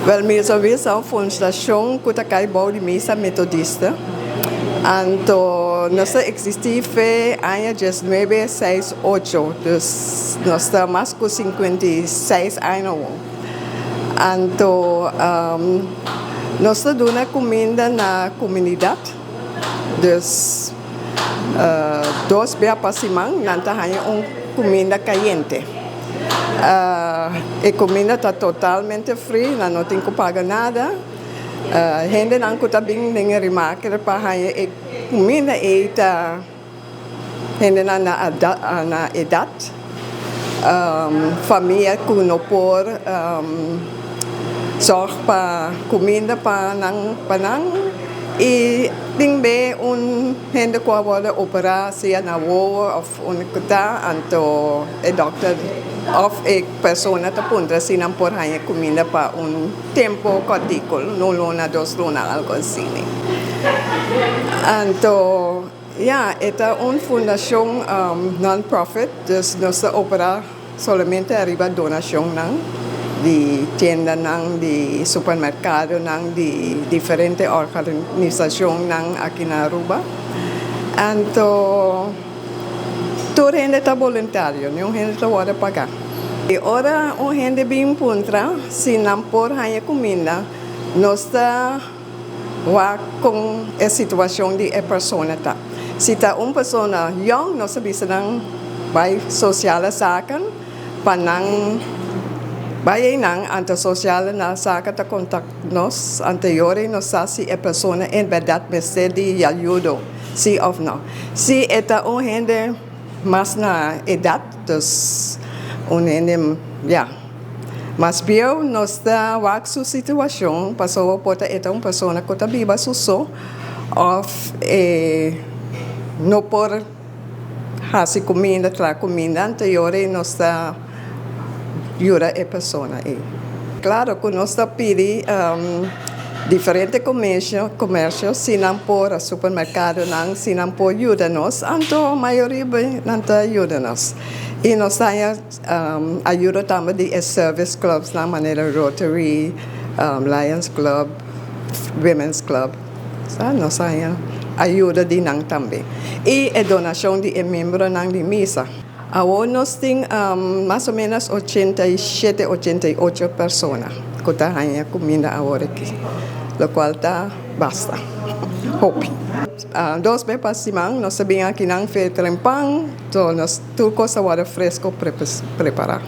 Wel, mesa visa fundação Kutakai Bau de Misa Metodista. Então, nossa existive año 1968, dus nós estamos mais com 56 anos. Então, nós estamos dando comida na comunidade, dus dois dias para semana, nós temos comida caliente. A comida está totalmente free, não tem que pagar nada. Gente não está bem nem remarcar para a comida está gente na idade, família que não pode zorg para comida para não e também gente que pode operar se na rua ou então o doutor of a persona te punta si não por hanya comida para tempo cortico, no luna, 2 luna, algo assim. Então, esta fundação non-profit, dus nossa opera solamente arriba donação de tienda de supermercado de diferentes organizações aqui na Aruba. Então, toda gente está voluntário, não gente está pagar. E agora, a gente bem puntra, se não por hanya comida, nós está com a situação de a pessoa tá. Se está uma pessoa young, nós sabemos não vai social sacan, para não vai não ante social na saca tá contact nós anteriores nós se a pessoa em verdade precisa de ajuda, se ou não. Se está gente mas na idade dos mas pior nós está a sua situação passou por ter uma pessoa que está viva só ou não por fazer comida tra comida anterior nós está ajuda a pessoa claro que nós está pedir diferentes comércios, se não por supermercado, não, se não por ajuda-nos, então a maioria não ajuda-nos. E nós temos ajuda também de service clubs, na maneira Rotary, Lions Club, Women's Club. Nós temos ajuda de nós também. E a donação de membros de misa. Agora nós temos mais ou menos 87, 88 pessoas que estão comida agora aqui. Lo qual está basta. Hope. 2 vezes por semana nós sabemos que não faz trempão, então nós tudo coisa fresco preparar.